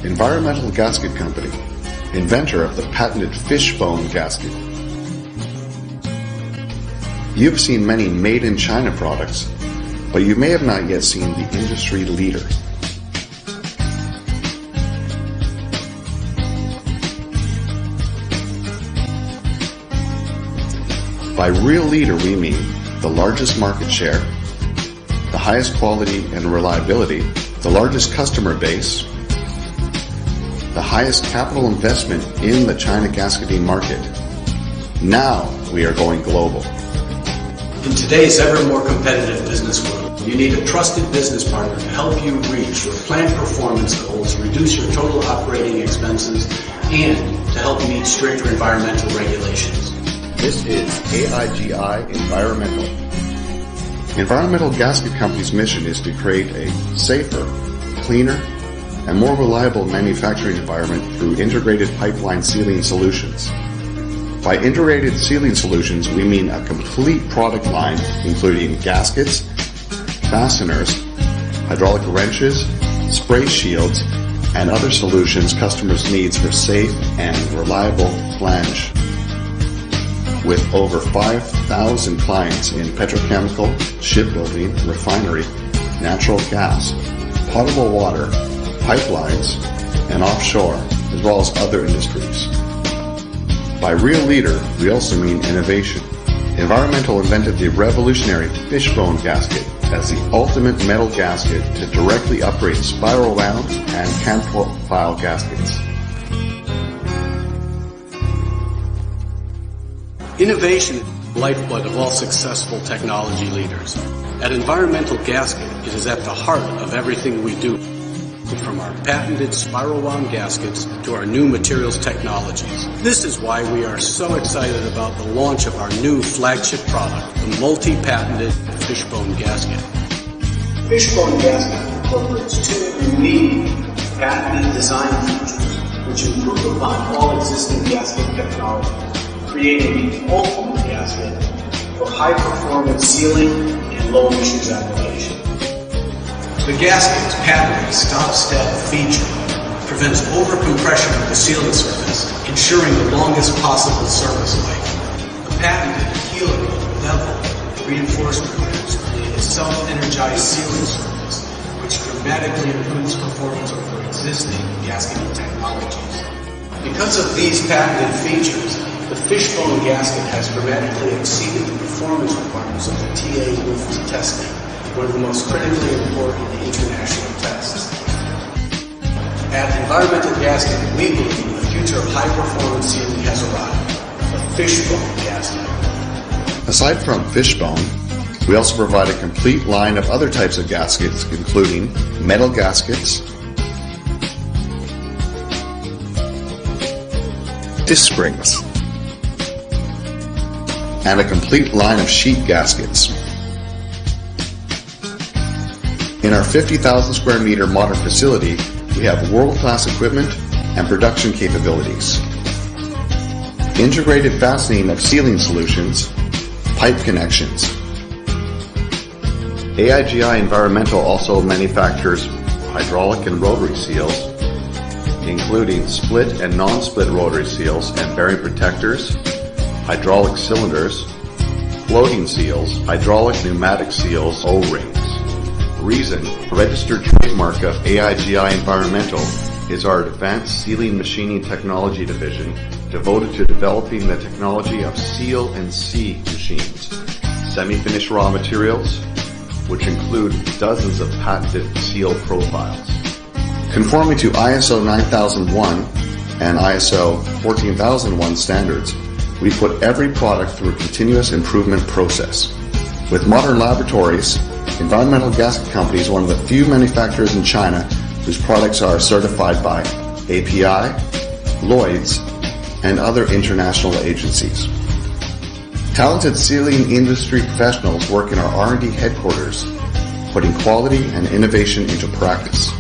Environmental Gasket Company, inventor of the patented Fishbone gasket. You've seen many made-in-China products, but you may have not yet seen the industry leader. By real leader, we mean the largest market share, the highest quality and reliability, the largest customer base, the highest capital investment in the China gasketing market. Now we are going global. In today's ever more competitive business world, you need a trusted business partner to help you reach your plant performance goals, reduce your total operating expenses, and to help meet stricter environmental regulations. This is AIGI Environmental. Environmental Gasket Company's mission is to create a safer, cleaner, and more reliable manufacturing environment through integrated pipeline sealing solutions. By integrated sealing solutions, we mean a complete product line including gaskets, fasteners, hydraulic wrenches, spray shields, and other solutions customers' needs for safe and reliable flange. With over 5,000 clients in petrochemical, shipbuilding, refinery, natural gas, potable water, pipelines, and offshore, as well as other industries. By real leader, we also mean innovation. Environmental invented the revolutionary Fishbone gasket as the ultimate metal gasket to directly upgrade spiral wound and can profile gaskets. Innovation is the lifeblood of all successful technology leaders. At Environmental Gasket, it is at the heart of everything we do, from our patented spiral wound gaskets to our new materials technologies. This is why we are so excited about the launch of our new flagship product, the multi-patented Fishbone gasket. Fishbone gasket incorporates two unique patented design features which improve upon all existing gasket technology, creating the ultimate gasket for high-performance sealing and low-emissions application. The gasket's patented stop-step feature prevents over-compression of the sealing surface, ensuring the longest possible surface life. The patented helical level reinforcement grips create a self-energized sealing surface, which dramatically improves performance over existing gasketing technologies. Because of these patented features, the Fishbone gasket has dramatically exceeded the performance requirements of the TA lift testing, one of the most critically important international tests. At Environmental Gasket, we believe the future of high-performance sealing has arrived, the Fishbone gasket. Aside from Fishbone, we also provide a complete line of other types of gaskets, including metal gaskets, disc springs, and a complete line of sheet gaskets. In our 50,000 square meter modern facility, we have world-class equipment and production capabilities, integrated fastening of sealing solutions, pipe connections. AIGI Environmental also manufactures hydraulic and rotary seals, including split and non-split rotary seals and bearing protectors, hydraulic cylinders, floating seals, hydraulic pneumatic seals, O-rings. Reason, registered trademark of AIGI Environmental, is our advanced sealing machining technology division devoted to developing the technology of seal and see machines, semi-finished raw materials, which include dozens of patented seal profiles. Conforming to ISO 9001 and ISO 14001 standards, we put every product through a continuous improvement process. With modern laboratories, Environmental Gasket Company is one of the few manufacturers in China whose products are certified by API, Lloyd's, and other international agencies. Talented sealing industry professionals work in our R&D headquarters, putting quality and innovation into practice.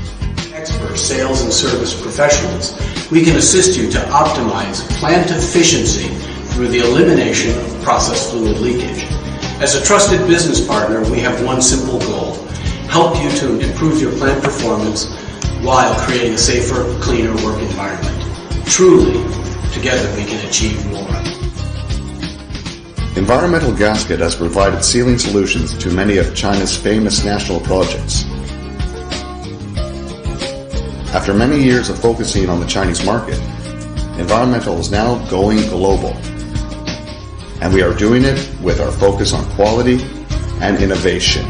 Expert sales and service professionals, we can assist you to optimize plant efficiency through the elimination of process fluid leakage. As a trusted business partner, we have one simple goal: help you to improve your plant performance while creating a safer, cleaner work environment. Truly, together we can achieve more. Environmental Gasket has provided sealing solutions to many of China's famous national projects. After many years of focusing on the Chinese market, Environmental is now going global. And we are doing it with our focus on quality and innovation.